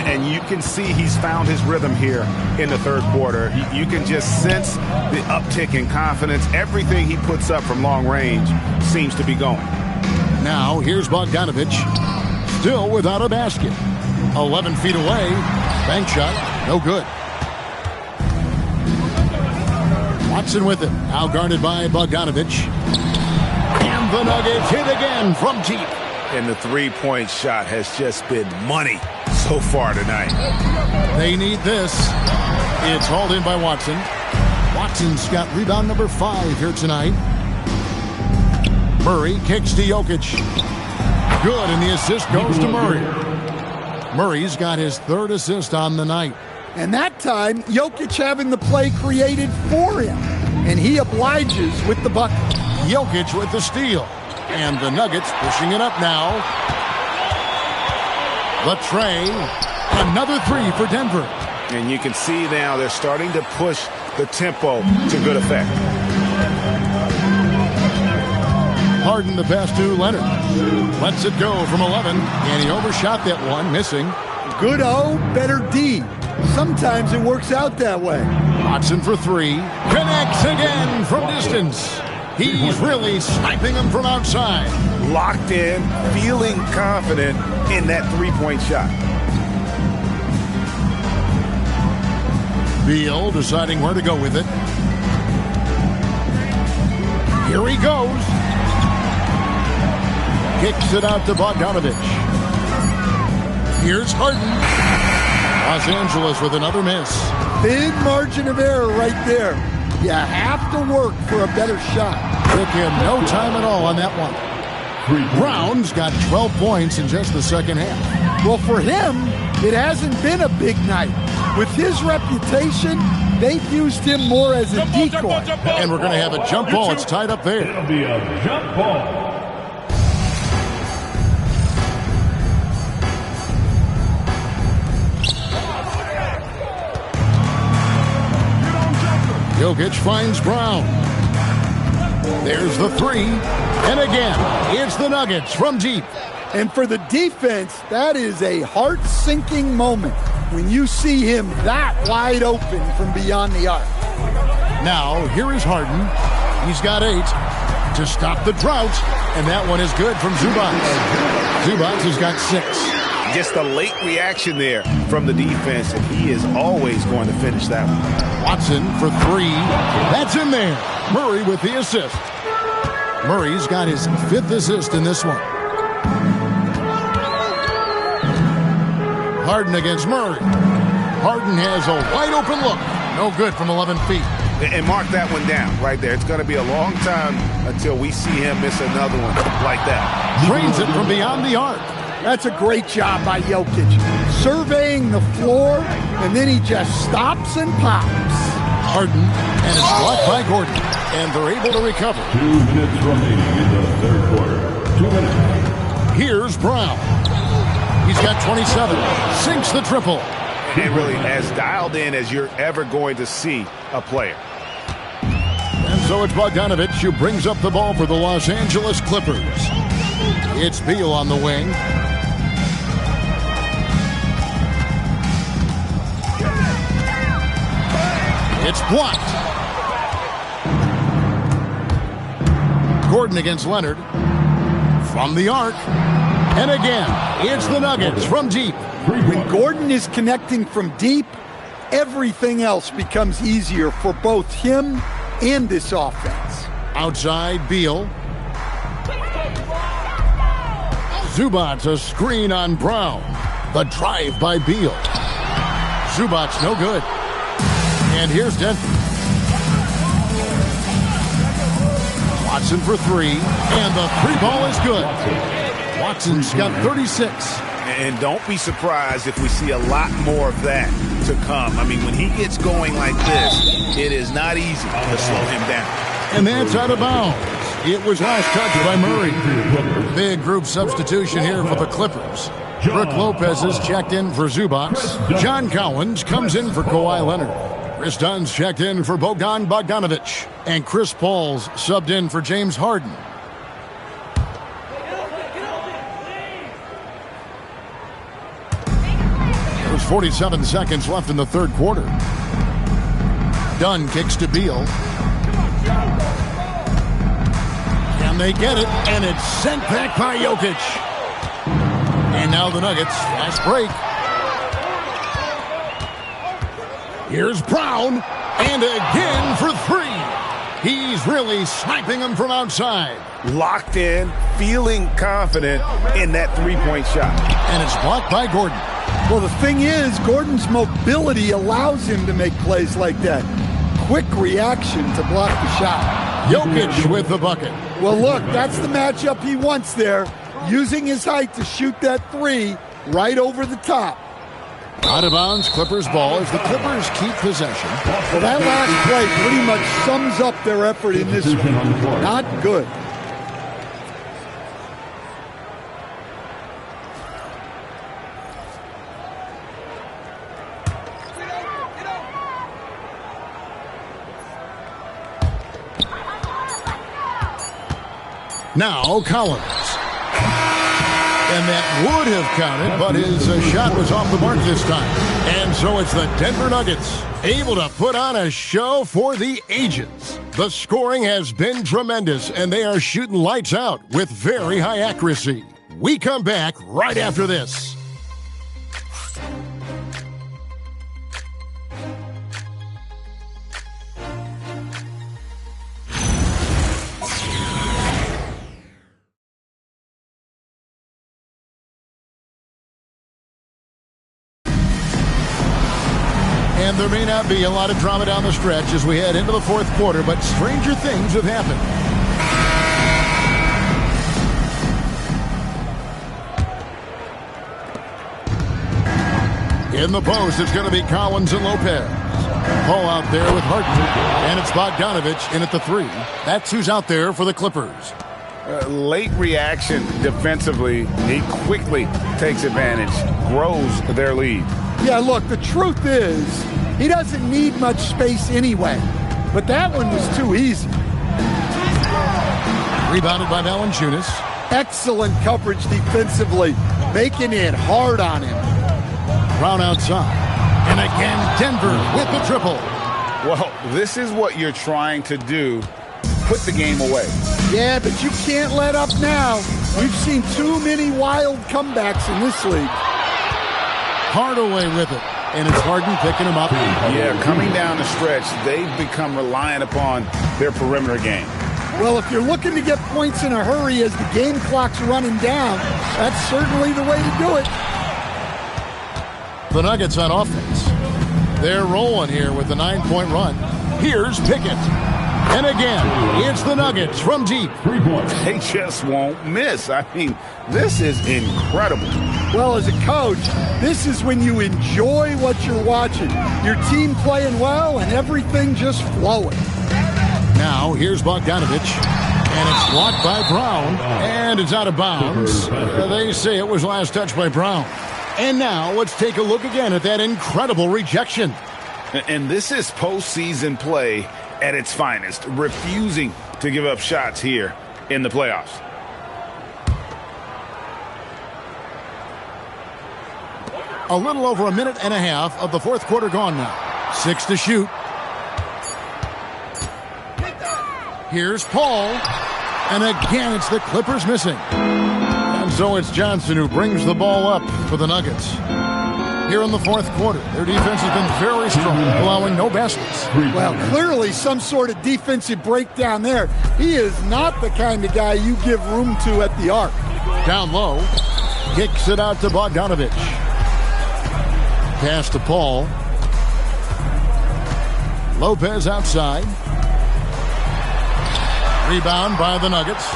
And you can see he's found his rhythm here in the third quarter. You can just sense the uptick in confidence. Everything he puts up from long range seems to be going. Now, here's Bogdanovich, still without a basket. 11 feet away, bank shot, no good. Watson with it, now guarded by Bogdanovich. And the Nuggets hit again from deep. And the three-point shot has just been money so far tonight. They need this. It's hauled in by Watson. Watson's got rebound number 5 here tonight. Murray kicks to Jokic. Good, and the assist goes to Murray. Murray's got his 3rd assist on the night. And that time, Jokic having the play created for him. And he obliges with the bucket. Jokic with the steal. And the Nuggets pushing it up now. The tray. Another 3 for Denver. And you can see now they're starting to push the tempo to good effect. Harden the pass to Leonard. Lets it go from 11. And he overshot that one, missing. Good O, better D. Sometimes it works out that way. Watson for 3. Connects again from distance. He's really sniping them from outside. Locked in, feeling confident in that three-point shot. Beal deciding where to go with it. Here he goes. Kicks it out to Bogdanovich. Here's Harden. Los Angeles with another miss. Big margin of error right there. You have to work for a better shot. Took him no time at all on that one. Brown's got 12 points in just the second half. Well, for him, it hasn't been a big night. With his reputation, they've used him more as a decoy. And we're going to have a jump ball. It's tied up there. It'll be a jump ball. Jokic finds Brown. There's the 3. And again, it's the Nuggets from deep. And for the defense, that is a heart-sinking moment when you see him that wide open from beyond the arc. Now, here is Harden. He's got 8 to stop the drought. And that one is good from Zubac. Zubac has got 6. Just a late reaction there from the defense, and he is always going to finish that one. Watson for 3. That's in there. Murray with the assist. Murray's got his 5th assist in this one. Harden against Murray. Harden has a wide open look. No good from 11 feet. And mark that one down right there. It's going to be a long time until we see him miss another one like that. Drains it from beyond the arc. That's a great job by Jokic. Surveying the floor, and then he just stops and pops. Harden, and it's blocked by Gordon. And they're able to recover. 2 minutes remaining in the third quarter. 2 minutes. Here's Brown. He's got 27. Sinks the triple. And really as dialed in as you're ever going to see a player. And so it's Bogdanovich who brings up the ball for the Los Angeles Clippers. It's Beal on the wing. It's blocked. Gordon against Leonard. From the arc. And again, it's the Nuggets from deep. When Gordon is connecting from deep, everything else becomes easier for both him and this offense. Outside, Beal. Zubac a screen on Brown. The drive by Beal. Zubac no good. And here's Denver. Watson for 3. And the 3 ball is good. Watson's got 36. And don't be surprised if we see a lot more of that to come. I mean, when he gets going like this, it is not easy to slow him down. And that's out of bounds. It was last touched by Murray. Big group substitution here for the Clippers. Brook Lopez is checked in for Zubac. John Collins comes in for Kawhi Leonard. Chris Dunn's checked in for Bogdan Bogdanovic. And Chris Paul's subbed in for James Harden. There's 47 seconds left in the third quarter. Dunn kicks to Beal. Can they get it? And it's sent back by Jokic. And now the Nuggets, fast break. Here's Brown, and again for three. He's really sniping them from outside. Locked in, feeling confident in that three-point shot. And it's blocked by Gordon. Well, the thing is, Gordon's mobility allows him to make plays like that. Quick reaction to block the shot. Jokic with the bucket. Well, look, that's the matchup he wants there. Using his height to shoot that three right over the top. Out of bounds, Clippers ball as the Clippers keep possession. Well, that last play pretty much sums up their effort in this one. Not good. Now Collins. And that would have counted, but his shot was off the mark this time. And so it's the Denver Nuggets able to put on a show for the ages. The scoring has been tremendous, and they are shooting lights out with very high accuracy. We come back right after this. And there may not be a lot of drama down the stretch as we head into the fourth quarter, but stranger things have happened. In the post, it's going to be Collins and Lopez. Paul out there with Harden. And it's Bogdanovic in at the three. That's who's out there for the Clippers. Late reaction defensively. He quickly takes advantage, grows their lead. Yeah, look, the truth is, he doesn't need much space anyway. But that one was too easy. Rebounded by Valanciunas. Excellent coverage defensively, making it hard on him. Brown outside. And again, Denver with the triple. Well, this is what you're trying to do. Put the game away. Yeah, but you can't let up now. We've seen too many wild comebacks in this league. Hardaway with it. And it's Harden picking him up. Yeah, coming down the stretch, they've become reliant upon their perimeter game. Well, if you're looking to get points in a hurry as the game clock's running down, that's certainly the way to do it. The Nuggets on offense. They're rolling here with a 9-point run. Here's Pickett. And again, it's the Nuggets from deep. 3 points. They just won't miss. I mean, this is incredible. Well, as a coach, this is when you enjoy what you're watching. Your team playing well and everything just flowing. Now, here's Bogdanovic. And it's blocked by Brown. And it's out of bounds. They say it was last touched by Brown. And now, let's take a look again at that incredible rejection. And this is postseason play at its finest, refusing to give up shots here in the playoffs. A little over a minute and a half of the fourth quarter gone now. 6 to shoot. Here's Paul. And again, it's the Clippers missing. And so it's Johnson who brings the ball up for the Nuggets. Here in the fourth quarter, their defense has been very strong, allowing no baskets. Well, clearly some sort of defensive breakdown there. He is not the kind of guy you give room to at the arc. Down low, kicks it out to Bogdanovic. Pass to Paul. Lopez outside. Rebound by the Nuggets.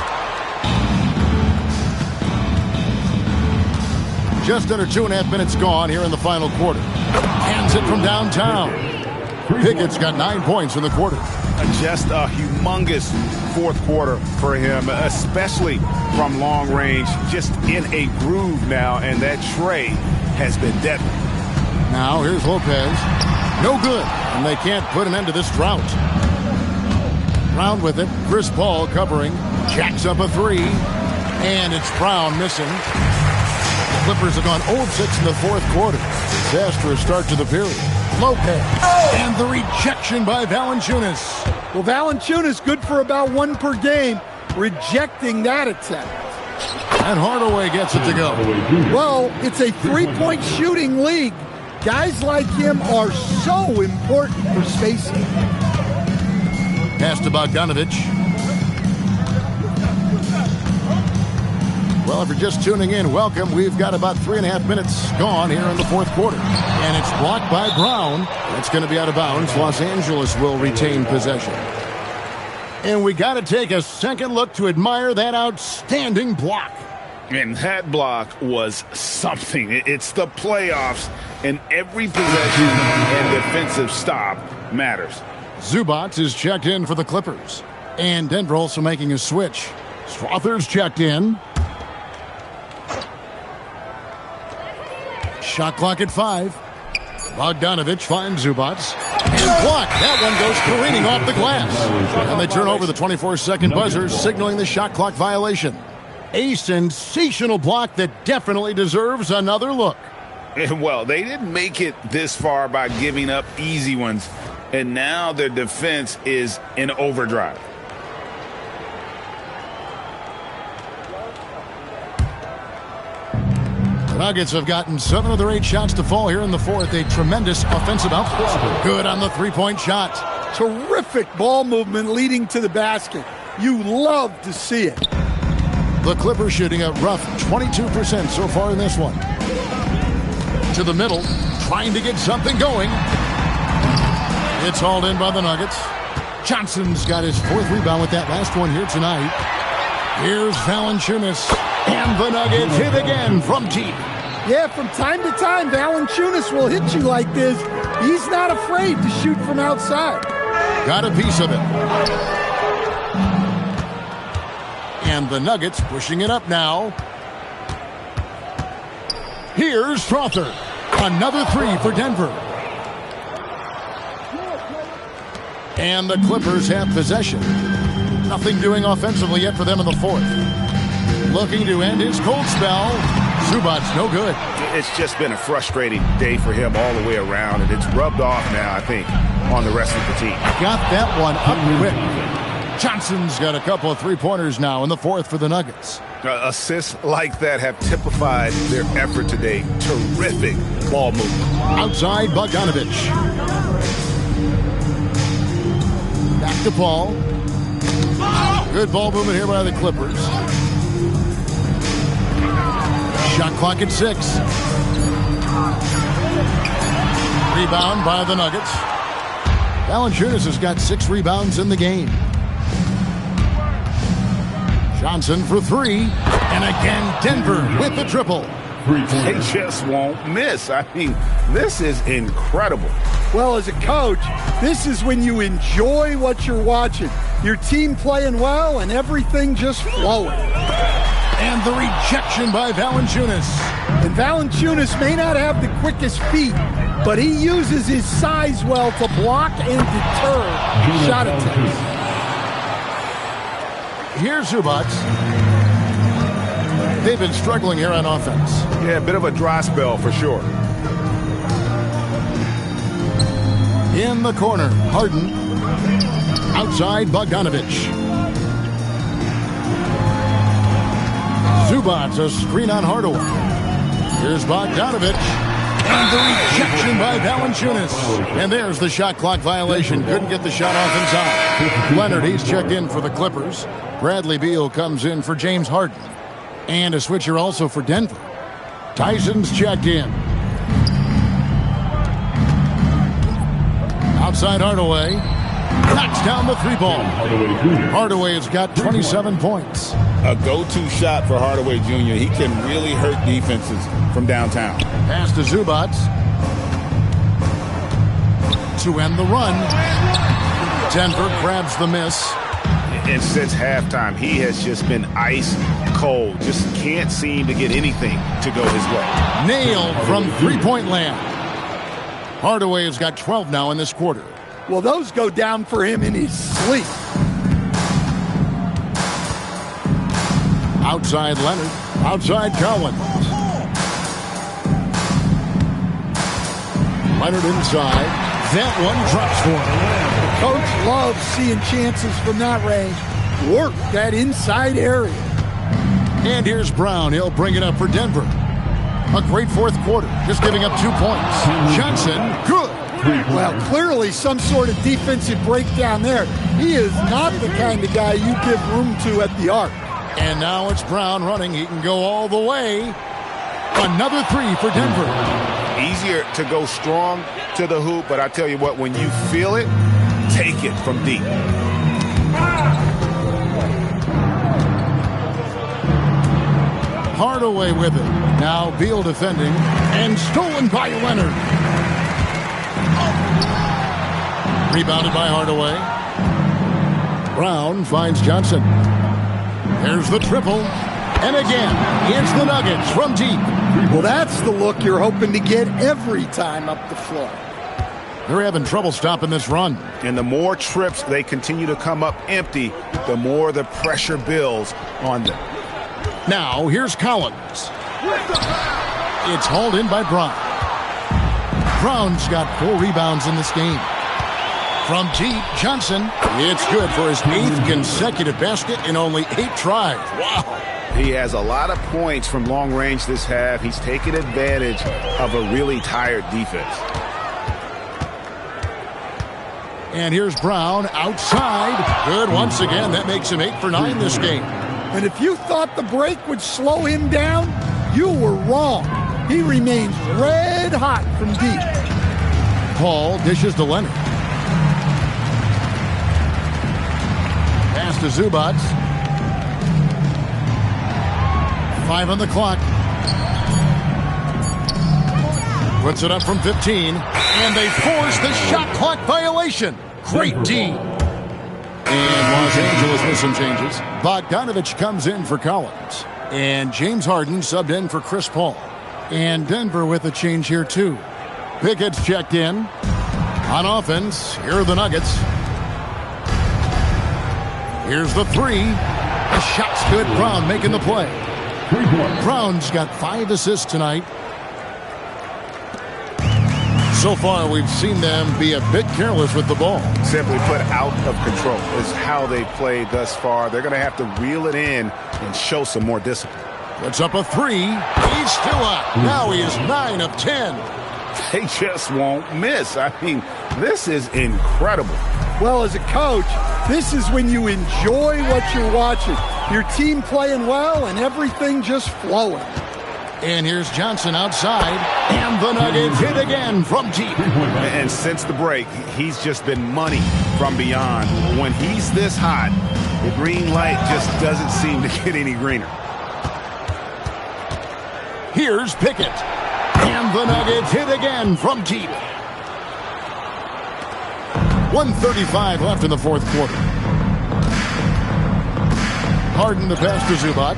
Just under 2.5 minutes gone here in the final quarter. Hands it from downtown. Pickett's got 9 points in the quarter. Just a humongous fourth quarter for him, especially from long range, just in a groove now, and that tray has been deadly. Now here's Lopez. No good, and they can't put an end to this drought. Brown with it. Chris Paul covering. Jacks up a three, and it's Brown missing. The Clippers have gone 0-6 in the fourth quarter. Disastrous start to the period. Lopez. And the rejection by Valanciunas. Well, Valanciunas good for about one per game, rejecting that attempt. And Hardaway gets it to go. Well, it's a three-point shooting league. Guys like him are so important for spacing. Pass to Bogdanovich. Well, if you're just tuning in, welcome. We've got about 3.5 minutes gone here in the fourth quarter. And it's blocked by Brown. It's going to be out of bounds. Los Angeles will retain possession. And we got to take a second look to admire that outstanding block. And that block was something. It's the playoffs, and every possession and defensive stop matters. Zubac is checked in for the Clippers. And Denver also making a switch. Strother's checked in. Shot clock at 5. Bogdanovich finds Zubac. And blocked. That one goes careening off the glass. And they turn over the 24-second buzzer, signaling the shot clock violation. A sensational block that definitely deserves another look. Well, they didn't make it this far by giving up easy ones. And now their defense is in overdrive. The Nuggets have gotten 7 of their 8 shots to fall here in the fourth. A tremendous offensive output. Good on the three-point shot. Terrific ball movement leading to the basket. You love to see it. The Clippers shooting a rough 22% so far in this one. To the middle, trying to get something going. It's hauled in by the Nuggets. Johnson's got his 4th rebound with that last one here tonight. Here's Valanciunas. And the Nuggets hit again from deep. Yeah, from time to time, Valanciunas will hit you like this. He's not afraid to shoot from outside. Got a piece of it. And the Nuggets pushing it up now. Here's Strother. Another 3 for Denver. And the Clippers have possession. Nothing doing offensively yet for them in the fourth. Looking to end his cold spell. Zubac's no good. It's just been a frustrating day for him all the way around, and it's rubbed off now, I think, on the rest of the team. Got that one up quick. Johnson's got a couple of three-pointers now in the fourth for the Nuggets. Assists like that have typified their effort today. Terrific ball movement. Outside, Bogdanovich. Back to Paul. Good ball movement here by the Clippers. Shot clock at 6. Rebound by the Nuggets. Valanciunas has got 6 rebounds in the game. Johnson for 3. And again, Denver with the triple. They just won't miss. I mean, this is incredible. Well, as a coach, this is when you enjoy what you're watching. Your team playing well and everything just flowing. And the rejection by Valanciunas. And Valanciunas may not have the quickest feet, but he uses his size well to block and deter shot attempts. Here's Zubac. They've been struggling here on offense. Yeah, a bit of a dry spell for sure. In the corner, Harden. Outside, Bogdanovich. Zubac, a screen on Hardaway. Here's Bogdanovich. And the rejection by Valanciunas. And there's the shot clock violation. Couldn't get the shot off inside. Leonard, he's checked in for the Clippers. Bradley Beal comes in for James Harden. And a switcher also for Denver. Tyson's checked in. Outside Hardaway. Knocks down the 3-ball. Hardaway has got 27 points. A go-to shot for Hardaway Jr. He can really hurt defenses from downtown. Pass to Zubac. To end the run. Denver grabs the miss. And since halftime, he has just been ice cold. Just can't seem to get anything to go his way. Nailed from three-point land. Hardaway has got 12 now in this quarter. Well, those go down for him in his sleep. Outside Leonard. Outside Collins. Leonard inside. That one drops for him. The coach loves seeing chances from that range. Work that inside area. And here's Brown. He'll bring it up for Denver. A great fourth quarter. Just giving up 2 points. Johnson, good. Well, clearly some sort of defensive breakdown there. He is not the kind of guy you give room to at the arc. And now it's Brown running. He can go all the way. Another three for Denver. Easier to go strong to the hoop, but I tell you what, when you feel it, take it from deep. Hardaway with it. Now Beal defending. And stolen by Leonard. Rebounded by Hardaway. Brown finds Johnson. There's the triple. And again, it's the Nuggets from deep. Well, that's the look you're hoping to get every time up the floor. They're having trouble stopping this run. And the more trips they continue to come up empty, the more the pressure builds on them. Now, here's Collins. It's hauled in by Brown. Brown's got 4 rebounds in this game. From deep, Johnson. It's good for his 8th consecutive basket in only 8 tries. Wow. He has a lot of points from long range this half. He's taken advantage of a really tired defense. And here's Brown outside. Good once again. That makes him 8 for 9 this game. And if you thought the break would slow him down, you were wrong. He remains red hot from deep. Paul dishes to Leonard. Pass to Zubac. 5 on the clock. Puts it up from 15. And they force the shot clock violation. Great D. And Los Angeles with some changes. Bogdanovich comes in for Collins. And James Harden subbed in for Chris Paul. And Denver with a change here too. Pickett's checked in. On offense, here are the Nuggets. Here's the three. The shot's good. Brown making the play. Brown's got 5 assists tonight. So far, we've seen them be a bit careless with the ball. Simply put, out of control is how they played thus far. They're going to have to reel it in and show some more discipline. Puts up a 3. He's still up. Now he is 9 of 10. They just won't miss. I mean, this is incredible. Well, as a coach, this is when you enjoy what you're watching. Your team playing well and everything just flowing. And here's Johnson outside. And the Nuggets hit again from deep. And since the break, he's just been money from beyond. When he's this hot, the green light just doesn't seem to get any greener. Here's Pickett. And the Nuggets hit again from deep. 1:35 left in the fourth quarter. Harden the pass to Zubac.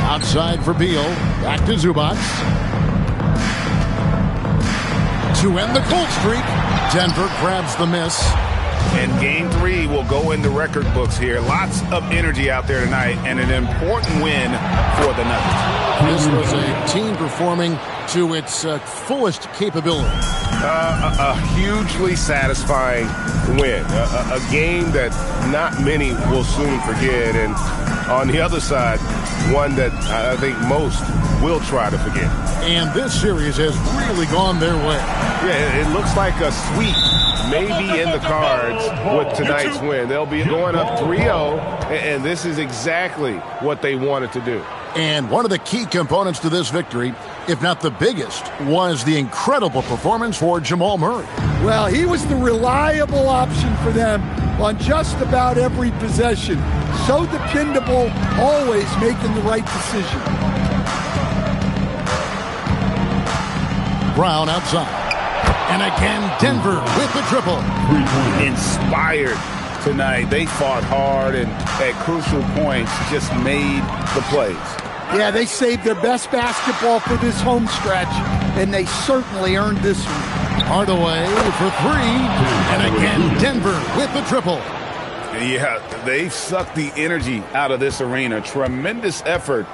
Outside for Beal. Back to Zubac. To end the cold streak, Denver grabs the miss. And Game 3 will go into record books here. Lots of energy out there tonight and an important win for the Nuggets. This was a team performing to its fullest capability. A hugely satisfying win. A game that not many will soon forget. And on the other side, one that I think most will try to forget. And this series has really gone their way. Yeah, it looks like a sweep maybe in the cards with tonight's win. They'll be going up 3-0, and this is exactly what they wanted to do. And one of the key components to this victory, if not the biggest, was the incredible performance for Jamal Murray. Well, he was the reliable option for them on just about every possession. So dependable, always making the right decision. Brown outside. And again, Denver with the triple. Inspired tonight. They fought hard and at crucial points just made the plays. Yeah, they saved their best basketball for this home stretch, and they certainly earned this one. Hardaway for three. And again, Denver with the triple. Yeah, they've sucked the energy out of this arena. Tremendous effort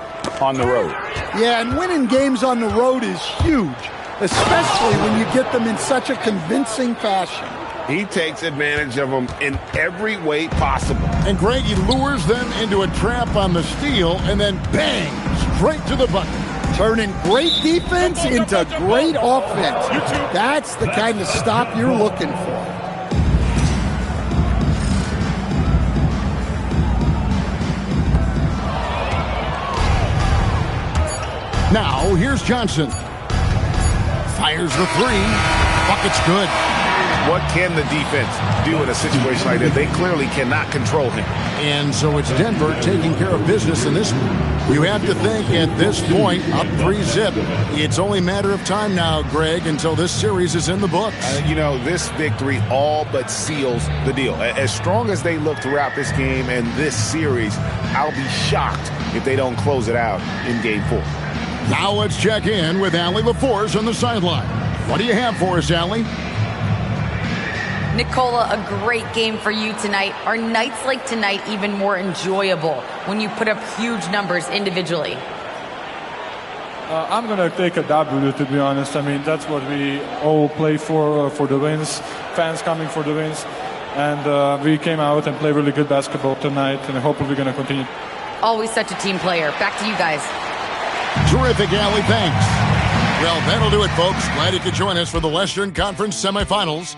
on the road. Yeah, and winning games on the road is huge, especially when you get them in such a convincing fashion. He takes advantage of them in every way possible. And Greg, he lures them into a trap on the steal, and then bang, straight to the bucket. Turning great defense into great offense. That's the kind of stop you're looking for. Now, here's Johnson. Fires the three. Bucket's good. What can the defense do in a situation like that? They clearly cannot control him. And so it's Denver taking care of business in this one. You have to think at this point, up 3-zip. It's only a matter of time now, Greg, until this series is in the books. This victory all but seals the deal. As strong as they look throughout this game and this series, I'll be shocked if they don't close it out in Game 4. Now let's check in with Allie LaForce on the sideline. What do you have for us, Allie? Nicola, a great game for you tonight. Are nights like tonight even more enjoyable when you put up huge numbers individually? I'm going to take a W, to be honest. I mean, that's what we all play for the wins, fans coming for the wins. And we came out and played really good basketball tonight, and hopefully we're going to continue. Always such a team player. Back to you guys. Terrific, Allie. Thanks. Well, that'll do it, folks. Glad you could join us for the Western Conference Semifinals.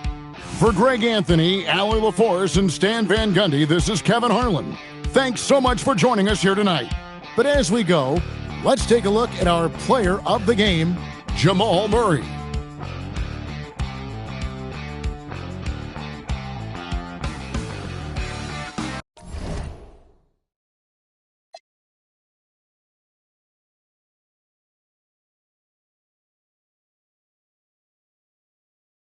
For Greg Anthony, Allie LaForce, and Stan Van Gundy, this is Kevin Harlan. Thanks so much for joining us here tonight. But as we go, let's take a look at our player of the game, Jamal Murray.